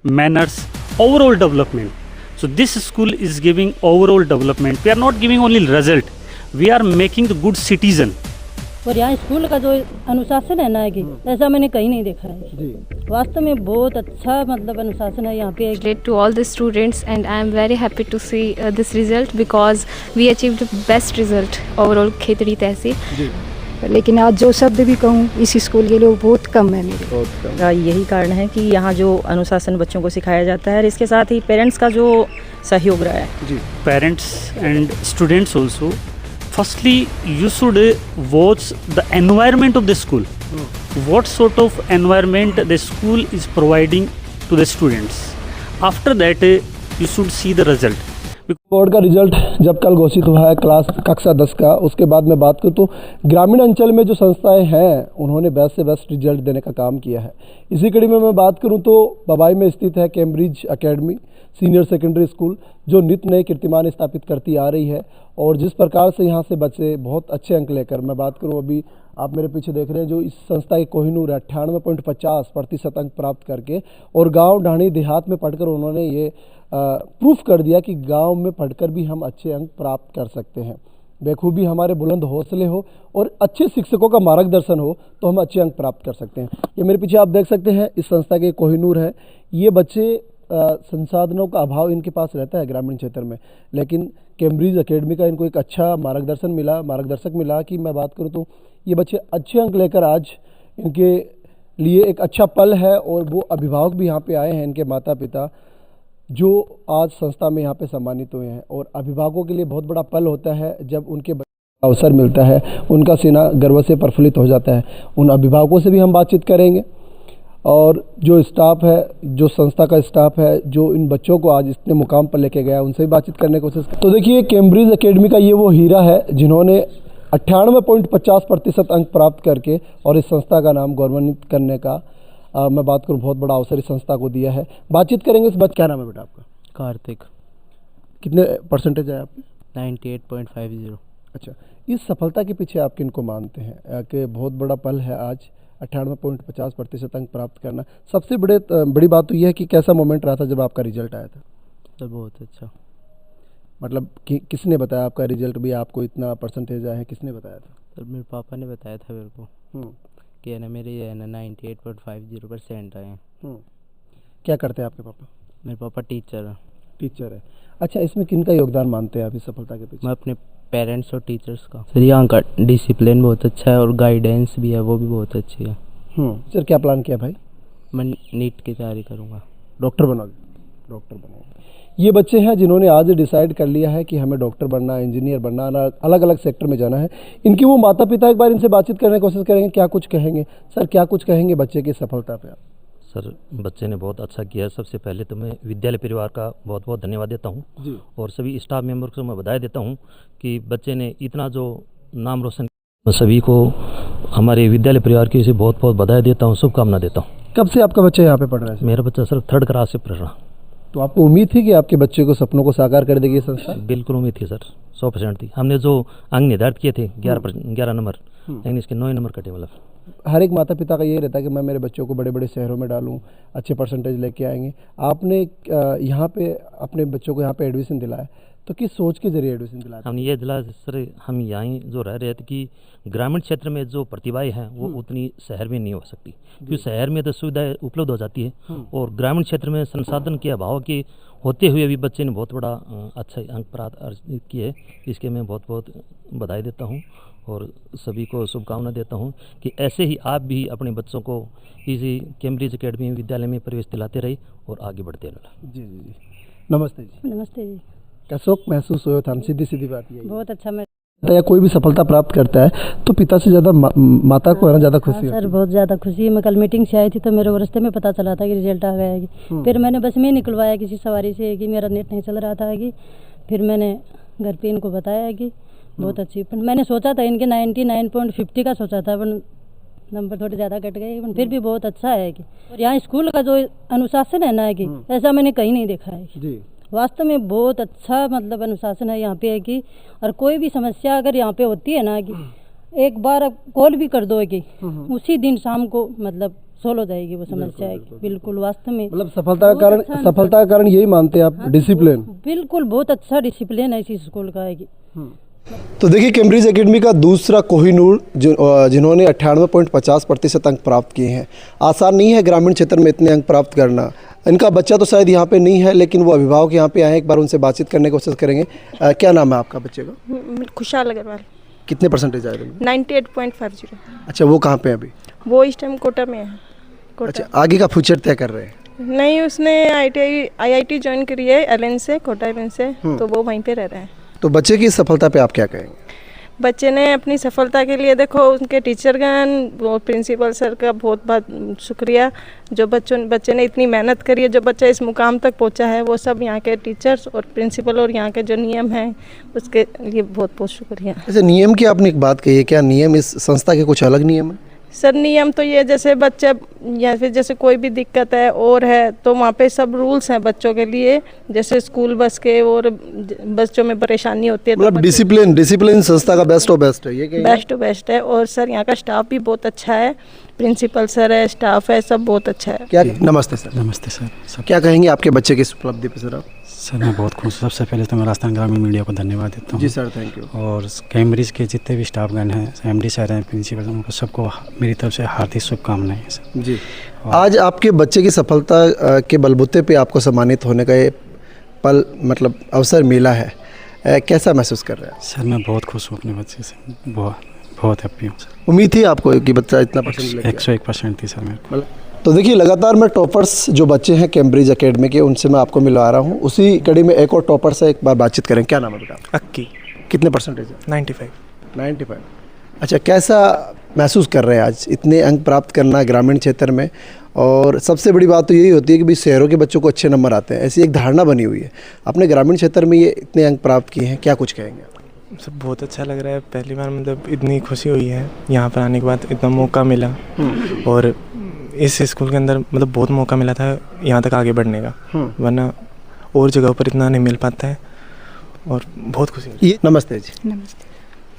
manners, overall development. So this school is giving overall development. We are not giving only result. We are making the good citizen. और यहाँ school का जो अनुशासन है ना कि ऐसा मैंने कहीं नहीं देखा है। वास्तव में बहुत अच्छा मतलब अनुशासन है यहाँ पे। To all the students and I am very happy to see this result because we achieved best result overall Khetri तहसील। लेकिन आज जो शब्द भी कहूँ इस स्कूल के लिए वो बहुत कम है मेरे। यही कारण है कि यहाँ जो अनुशासन बच्चों को सिखाया जाता है और इसके साथ ही पेरेंट्स का जो सहयोग रहा है। जी, parents and students also, firstly you should watch the environment of the school. What sort of environment the school is providing to the students. After that you should see the result. Board का result जब कल घोषित हुआ है class कक्षा 10 का, उसके बाद मैं बात करूँ तो ग्रामीण अंचल में जो संस्थाएं हैं उन्होंने बेस्ट से बेस्ट रिजल्ट देने का काम किया है। इसी कड़ी में मैं बात करूं तो बबाई में स्थित है Cambridge academy senior secondary school, जो नित्य नए कीर्तिमान स्थापित करती आ रही है और जिस प्रकार से यहाँ से बच्चे बहुत अच्छे अंक लेकर, मैं बात करूँ अभी आप मेरे पीछे देख रहे हैं जो इस संस्था की कोहिनूर है 98.50% अंक प्राप्त करके और गांव ढाणी देहात में पढ़कर उन्होंने ये प्रूफ कर दिया कि गांव में पढ़कर भी हम अच्छे अंक प्राप्त कर सकते हैं। बेखूबी हमारे बुलंद हौसले हो और अच्छे शिक्षकों का मार्गदर्शन हो तो हम अच्छे अंक प्राप्त कर सकते हैं। ये मेरे पीछे आप देख सकते हैं इस संस्था के कोहिनूर है। ये बच्चे संसाधनों का अभाव इनके पास रहता है ग्रामीण क्षेत्र में, लेकिन कैम्ब्रिज एकेडमी का इनको एक अच्छा मार्गदर्शक मिला कि मैं बात करूं तो ये बच्चे अच्छे अंक लेकर आज इनके लिए एक अच्छा पल है और वो अभिभावक भी यहाँ पे आए हैं, इनके माता पिता जो आज संस्था में यहाँ पे सम्मानित हुए हैं। और अभिभावकों के लिए बहुत बड़ा पल होता है जब उनके अवसर मिलता है, उनका सीना गर्व से प्रफुल्लित हो जाता है। उन अभिभावकों से भी हम बातचीत करेंगे और जो स्टाफ है, जो संस्था का स्टाफ है, जो इन बच्चों को आज इतने मुकाम पर लेके गया, उनसे भी बातचीत करने की कोशिश। तो देखिए कैम्ब्रिज एकेडमी का ये वो हीरा है जिन्होंने 98.50% अंक प्राप्त करके और इस संस्था का नाम गौरवान्वित करने का मैं बात करूँ बहुत बड़ा अवसर इस संस्था को दिया है। बातचीत करेंगे इस क्या नाम है बेटा आपका? कार्तिक। कितने परसेंटेज है आपके? 98.50। अच्छा, इस सफलता के पीछे आप किनको मानते हैं कि बहुत बड़ा पल है आज 98.50% अंक प्राप्त करना? सबसे बड़ी बात तो यह है कि कैसा मोमेंट रहा था जब आपका रिजल्ट आया था? तो बहुत अच्छा। मतलब किसने बताया आपका रिजल्ट भी आपको इतना परसेंटेज आया है, किसने बताया था? तो मेरे पापा ने बताया था मेरे को कि है ना मेरे है ना 98.50% आए हैं। क्या करते हैं आपके पापा? मेरे पापा टीचर है। अच्छा, इसमें किन का योगदान मानते हैं आप इस सफलता के पीछे? मैं अपने पेरेंट्स और टीचर्स का। सर यहाँ का डिसिप्लिन बहुत अच्छा है और गाइडेंस भी है, वो भी बहुत अच्छी है। सर क्या प्लान किया भाई? मैं नीट की तैयारी करूँगा। डॉक्टर बनोगे। ये बच्चे हैं जिन्होंने आज डिसाइड कर लिया है कि हमें डॉक्टर बनना, इंजीनियर बनना, अलग अलग सेक्टर में जाना है। इनकी वो माता पिता एक बार इनसे बातचीत करने की कोशिश करेंगे, क्या कुछ कहेंगे। सर क्या कुछ कहेंगे बच्चे की सफलता पे आप? सर बच्चे ने बहुत अच्छा किया। सबसे पहले तो मैं विद्यालय परिवार का बहुत बहुत धन्यवाद देता हूँ और सभी स्टाफ मेंबर को मैं बधाई देता हूँ कि बच्चे ने इतना जो नाम रोशन किया। सभी को हमारे विद्यालय परिवार की से बहुत बहुत बधाई देता हूँ, शुभकामना देता हूँ। कब से आपका बच्चा यहाँ पे पढ़ रहा है? मेरा बच्चा सर 3rd क्लास से पढ़ रहा। तो आपको उम्मीद थी कि आपके बच्चे को सपनों को साकार कर देगी ये संस्था? बिल्कुल उम्मीद थी सर, 100% थी। हमने जो अंक निर्धारित किए थे 11 नंबर, लेकिन इसके 9 नंबर कटे। मतलब हर एक माता पिता का ये रहता है कि मैं मेरे बच्चों को बड़े बड़े शहरों में डालूं, अच्छे परसेंटेज लेके आएंगे। आपने यहाँ पे अपने बच्चों को यहाँ पे एडमिशन दिलाया, तो किस सोच के जरिए एडमिशन दिलाया? हमने ये दिलाया सर, हम यहाँ जो रह रहे थे कि ग्रामीण क्षेत्र में जो प्रतिभाएं हैं वो उतनी शहर में नहीं हो सकती, क्योंकि शहर में तो सुविधाएं उपलब्ध हो जाती है और ग्रामीण क्षेत्र में संसाधन के अभाव के होते हुए भी बच्चे ने बहुत बड़ा अच्छा अंक प्राप्त अर्जित किए। इसके मैं बहुत बहुत बधाई देता हूँ और सभी को शुभकामना देता हूँ कि ऐसे ही आप भी अपने बच्चों को इसी कैम्ब्रिज एकेडमी विद्यालय में प्रवेश दिलाते रहे और आगे बढ़ते रहे। जी। नमस्ते जी। क्या शौक महसूस हुआ था? सीधी बात ये बहुत अच्छा। मैं या कोई भी सफलता प्राप्त करता है तो पिता से ज़्यादा माता को है ना ज़्यादा खुशी सर, बहुत ज़्यादा खुशी है। मैं कल मीटिंग से आई थी तो मेरे रास्ते में पता चला था कि रिजल्ट आ गया है। फिर मैंने बस में निकलवाया किसी सवारी से कि मेरा नेट नहीं चल रहा था कि फिर मैंने घर पे इनको बताया कि बहुत अच्छी। पर मैंने सोचा था इनके 99.50 का सोचा था, पर नंबर थोड़े ज़्यादा कट गए, पर फिर भी बहुत अच्छा है कि। और यहाँ स्कूल का जो अनुशासन है ना कि ऐसा मैंने कहीं नहीं देखा है। वास्तव में बहुत अच्छा मतलब अनुशासन है यहाँ पे है कि। और कोई भी समस्या अगर यहाँ पे होती है ना कि एक बार कॉल भी कर दो कि उसी दिन शाम को मतलब सोल्व हो जाएगी वो समस्या है। बिल्कुल वास्तव में मतलब सफलता का कारण यही मानते हैं आप, डिसिप्लिन। बिल्कुल बहुत अच्छा डिसिप्लिन है इस स्कूल का है। तो देखिए कैम्ब्रिज एकेडमी का दूसरा कोहिनूर जिन्होंने 98.50% अंक प्राप्त किए हैं। आसान नहीं है ग्रामीण क्षेत्र में इतने अंक प्राप्त करना। इनका बच्चा तो शायद यहाँ पे नहीं है, लेकिन वो अभिभावक यहाँ पे आए हैं। एक बार उनसे बातचीत करने की कोशिश करेंगे। क्या नाम है आपका बच्चे का? खुशहाल अग्रवाल। कितने परसेंटेज आए? 98.50। अच्छा, वो कहाँ पे है अभी? वो इस टाइम कोटा में है। अच्छा, आगे का फ्यूचर तय कर रहे हैं? नहीं, उसने IIT ज्वाइन करी है LN से, कोटा LN से, तो वो वहीं पे रह रहे हैं। तो बच्चे की सफलता पे आप क्या कहेंगे? बच्चे ने अपनी सफलता के लिए देखो उनके टीचरगण और प्रिंसिपल सर का बहुत बहुत शुक्रिया। जो बच्चे ने इतनी मेहनत करी है, जो बच्चा इस मुकाम तक पहुंचा है, वो सब यहाँ के टीचर्स और प्रिंसिपल और यहाँ के जो नियम हैं उसके लिए बहुत बहुत शुक्रिया। ऐसे नियम की आपने एक बात कही है, क्या नियम इस संस्था के कुछ अलग नियम है? सर नियम तो ये जैसे बच्चे या फिर जैसे कोई भी दिक्कत है और है तो वहाँ पे सब रूल्स हैं बच्चों के लिए, जैसे स्कूल बस के और बच्चों में परेशानी होती है। मतलब डिसिप्लिन संस्था का बेस्ट ऑफ बेस्ट है, ये बेस्ट ऑफ बेस्ट है। और सर यहाँ का स्टाफ भी बहुत अच्छा है, प्रिंसिपल सर है, स्टाफ है, सब बहुत अच्छा है। क्या? नमस्ते सर। नमस्ते सर। क्या कहेंगे आपके बच्चे की इस उपलब्धि पे सर आप? सर मैं बहुत खुश हूँ। सबसे पहले तो मैं राजस्थान ग्रामीण मीडिया को धन्यवाद देता हूँ। जी सर, थैंक यू। और कैम्ब्रिज के जितने भी स्टाफगण हैं, MD सर हैं, प्रिंसिपल, उनको सबको मेरी तरफ से हार्दिक शुभकामनाएं हैं सर। जी, आज आपके बच्चे की सफलता के बलबूते पे आपको सम्मानित होने का ये पल मतलब अवसर मिला है, कैसा महसूस कर रहे हैं? सर मैं बहुत खुश हूँ अपने बच्चे से, बहुत हैप्पी हूँ सर। उम्मीद थी आपको कि बच्चा इतना परसेंट? 101% थी सर मेरे को। तो देखिए लगातार मैं टॉपर्स जो बच्चे हैं कैम्ब्रिज एकेडमी के, उनसे मैं आपको मिलवा रहा हूँ। उसी कड़ी में एक और टॉपर से एक बार बातचीत करें। क्या नाम है बेटा? अक्की। कितने परसेंटेज है? 95। अच्छा, कैसा महसूस कर रहे हैं आज इतने अंक प्राप्त करना ग्रामीण क्षेत्र में? और सबसे बड़ी बात तो यही होती है कि भाई शहरों के बच्चों को अच्छे नंबर आते हैं, ऐसी एक धारणा बनी हुई है। अपने ग्रामीण क्षेत्र में ये इतने अंक प्राप्त किए हैं, क्या कुछ कहेंगे आप? सब बहुत अच्छा लग रहा है। पहली बार मतलब इतनी खुशी हुई है यहाँ पर आने के बाद, इतना मौका मिला। और इस स्कूल के अंदर मतलब बहुत मौका मिला था यहाँ तक आगे बढ़ने का, वरना और जगहों पर इतना नहीं मिल पाता है। और बहुत खुशी हुई। ये नमस्ते जी। नमस्ते।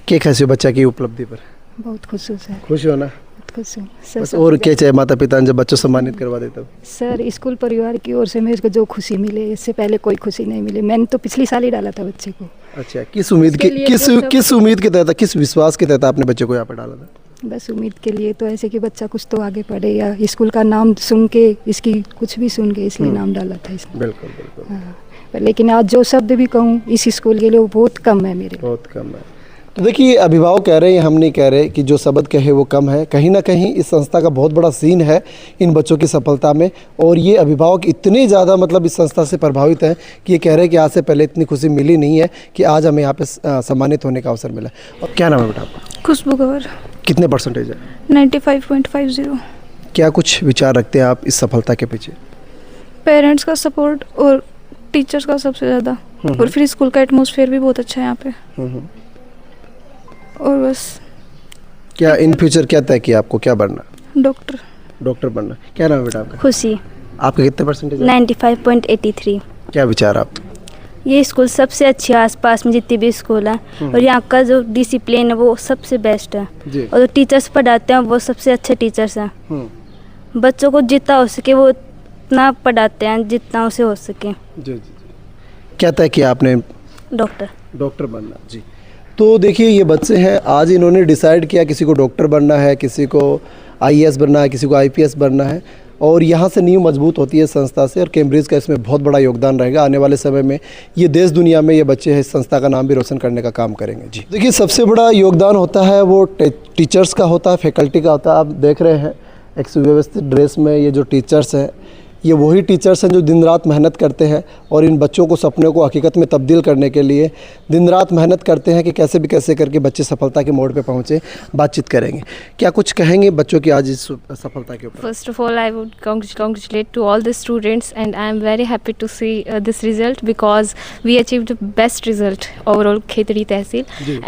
क्या कैसे हो बच्चा की उपलब्धि पर? बहुत खुश हूँ सर। खुश हो ना? बहुत खुश हूँ बस। सर। और क्या चाहिए माता पिता जब बच्चों सम्मानित करवा देते हो? सर स्कूल परिवार की ओर से मेरे को जो खुशी मिले, इससे पहले कोई खुशी नहीं मिली। मैंने तो पिछली साल ही डाला था बच्चे को। अच्छा, किस उम्मीद के तहत, किस विश्वास के तहत आपने बच्चे को यहाँ पर डाला था? बस उम्मीद के लिए तो ऐसे कि बच्चा कुछ तो आगे पढ़े, या स्कूल का नाम सुन के, इसकी कुछ भी सुन के, इसलिए नाम डाला था इसमें। बिल्कुल। हाँ, लेकिन आज जो शब्द भी कहूँ इस स्कूल के लिए वो बहुत कम है मेरे। बहुत कम है। तो देखिए अभिभावक कह रहे हैं, हम नहीं कह रहे कि जो शब्द कहे वो कम है। कहीं ना कहीं इस संस्था का बहुत बड़ा सीन है इन बच्चों की सफलता में। और ये अभिभावक इतने ज़्यादा मतलब इस संस्था से प्रभावित हैं कि ये कह रहे हैं कि आज से पहले इतनी खुशी मिली नहीं है कि आज हमें यहाँ पे सम्मानित होने का अवसर मिला। और क्या नाम है बेटा आपका? खुशबू कंवर। कितने परसेंटेज है? 95.50। क्या कुछ विचार रखते हैं आप इस सफलता के पीछे? पेरेंट्स का सपोर्ट और टीचर्स का सबसे ज़्यादा, और फिर स्कूल का एटमॉस्फेयर भी बहुत अच्छा है यहाँ पे। और बस। क्या इन फ्यूचर क्या तय किया आपको, क्या बनना? डॉक्टर बनना। क्या नाम है बेटा आपका? खुशी। आपके कितने परसेंटेज? 95.83। क्या विचार आप? ये स्कूल सबसे अच्छी है आसपास में जितनी भी स्कूल है, और यहाँ का जो डिसिप्लिन है वो सबसे बेस्ट है, और जो टीचर्स पढ़ाते हैं वो सबसे अच्छे टीचर्स हैं। बच्चों को जितना हो सके वो इतना पढ़ाते हैं जितना उसे हो सके। जी। क्या तय किया आपने? डॉक्टर बनना। जी। तो देखिए ये बच्चे हैं, आज इन्होंने डिसाइड किया किसी को डॉक्टर बनना है, किसी को IAS बनना है, किसी को IPS बनना है। और यहाँ से नींव मजबूत होती है संस्था से, और कैम्ब्रिज का इसमें बहुत बड़ा योगदान रहेगा। आने वाले समय में ये देश दुनिया में ये बच्चे हैं, इस संस्था का नाम भी रोशन करने का काम करेंगे। जी देखिए सबसे बड़ा योगदान होता है वो टीचर्स का होता है, फैकल्टी का होता है। आप देख रहे हैं एक सुव्यवस्थित ड्रेस में ये जो टीचर्स हैं, ये वही टीचर्स हैं जो दिन रात मेहनत करते हैं और इन बच्चों को सपने को हकीकत में तब्दील करने के लिए दिन रात मेहनत करते हैं कि कैसे भी कैसे करके बच्चे सफलता के मोड़ पे पहुंचे। बातचीत करेंगे। क्या कुछ कहेंगे बच्चों की आज इस सफलता के ऊपर? First of all, I would congratulate to all the students, and I am very happy to see this result because we achieved the best result overall Khetri Tehsil,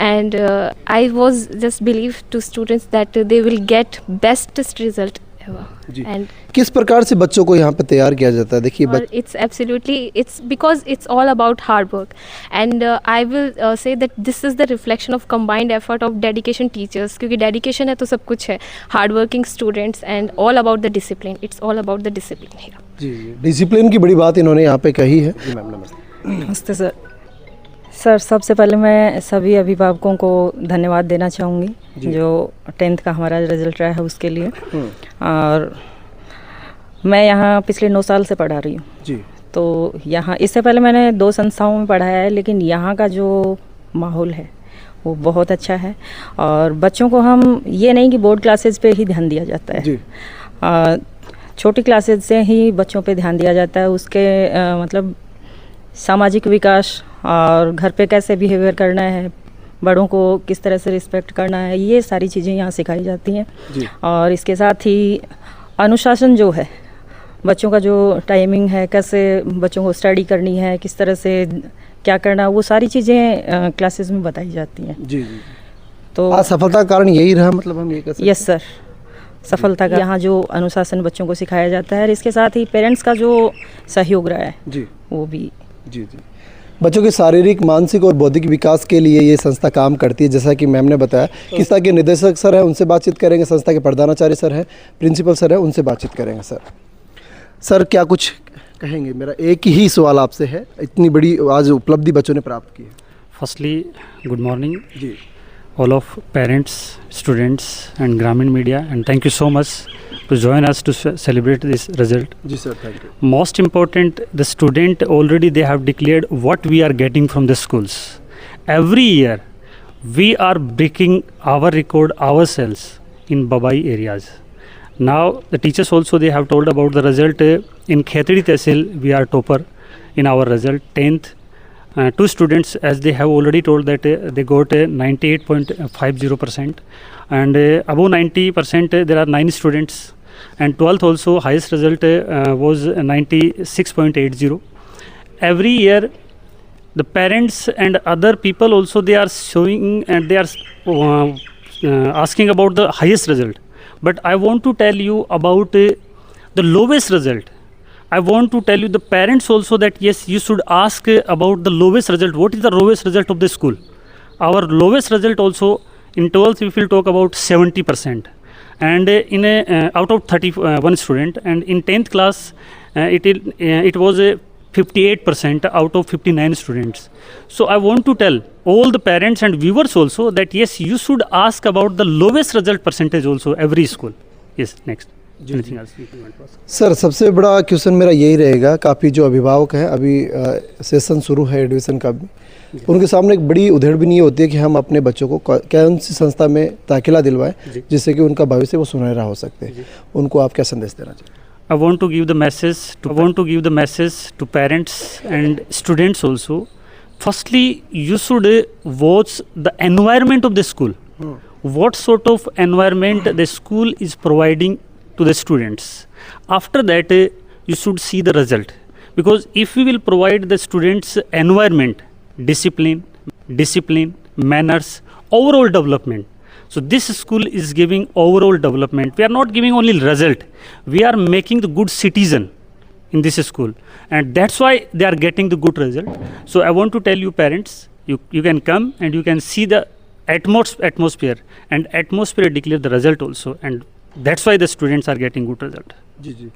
and I was just believe to students that they will get bestest result है वो। जी। And किस प्रकार से बच्चों को यहाँ पे तैयार किया जाता है? देखिए it's absolutely, it's because it's all about hard work, and I will say that this is the reflection of combined effort of dedication teachers, क्योंकि dedication है तो सब कुछ है, hard working students and all about the discipline, it's all about the discipline here. जी, discipline की बड़ी बात इन्होंने यहाँ पे कही है। जी मैम नमस्ते। नमस्ते सर। सर सबसे पहले मैं सभी अभिभावकों को धन्यवाद देना चाहूँगी जो 10th का हमारा रिजल्ट रहा है उसके लिए। और मैं यहाँ पिछले 9 साल से पढ़ा रही हूँ जी। तो यहाँ इससे पहले मैंने 2 संस्थाओं में पढ़ाया है, लेकिन यहाँ का जो माहौल है वो बहुत अच्छा है। और बच्चों को हम ये नहीं कि बोर्ड क्लासेस पे ही ध्यान दिया जाता है, छोटी क्लासेस से ही बच्चों पे ध्यान दिया जाता है। उसके मतलब सामाजिक विकास और घर पे कैसे बिहेवियर करना है, बड़ों को किस तरह से रिस्पेक्ट करना है, ये सारी चीज़ें यहाँ सिखाई जाती हैं। और इसके साथ ही अनुशासन जो है, बच्चों का जो टाइमिंग है, कैसे बच्चों को स्टडी करनी है, किस तरह से क्या करना है, वो सारी चीज़ें क्लासेस में बताई जाती हैं। जी। तो सफलता का कारण यही रहा, मतलब हम ये कह सकते हैं? यस सर, सफलता का यहाँ जो अनुशासन बच्चों को सिखाया जाता है, इसके साथ ही पेरेंट्स का जो सहयोग रहा है जी वो भी। जी। बच्चों के शारीरिक, मानसिक और बौद्धिक विकास के लिए ये संस्था काम करती है, जैसा कि मैम ने बताया। संस्था के निदेशक सर हैं, उनसे बातचीत करेंगे। संस्था के प्रधानाचार्य सर हैं, प्रिंसिपल सर हैं, उनसे बातचीत करेंगे। सर क्या कुछ कहेंगे? मेरा एक ही सवाल आपसे है, इतनी बड़ी आज उपलब्धि बच्चों ने प्राप्त की है। फर्स्टली गुड मॉर्निंग जी, all of parents, students and Gramin media, and thank you so much to join us to celebrate this result. जी sir, thank you. Most important, the student already they have declared what we are getting from the schools. Every year we are breaking our record ourselves in Babai areas. Now the teachers also they have told about the result in Khetri Tehsil. We are topper in our result 10th. 2 students, as they have already told, that they got 98.50%, and above 90% there are 9 students, and 12th also highest result was 96.80. Every year the parents and other people also they are showing and they are asking about the highest result, but I want to tell you about the lowest result. I want to tell you the parents also that yes, you should ask about the lowest result. What is the lowest result of the school? Our lowest result also in 12th we will talk about 70%, and in out of 31 student, and in 10th class it was 58% out of 59 students. So I want to tell all the parents and viewers also that yes, you should ask about the lowest result percentage also every school. Yes, next. Sir सबसे बड़ा question मेरा यही रहेगा, काफ़ी जो अभिभावक हैं, अभी सेशन शुरू है एडमिशन का भी, उनके सामने एक बड़ी उधेड़ भी नहीं होती है कि हम अपने बच्चों को कौन सी संस्था में दाखिला दिलवाएं जिससे कि उनका भविष्य वो सुनहरा हो सकते हैं। उनको आप क्या संदेश देना चाहिए? I want to give the message to parents and students also. Firstly, you should watch the environment of the school. What sort of environment the school is providing to the students. After that, you should see the result. Because if we will provide the students environment, discipline, manners, overall development. So this school is giving overall development. We are not giving only result. We are making the good citizen in this school, and that's why they are getting the good result. So I want to tell you parents, you can come and you can see the atmosphere, and atmosphere declare the result also, and that's why the students are getting good result. Ji.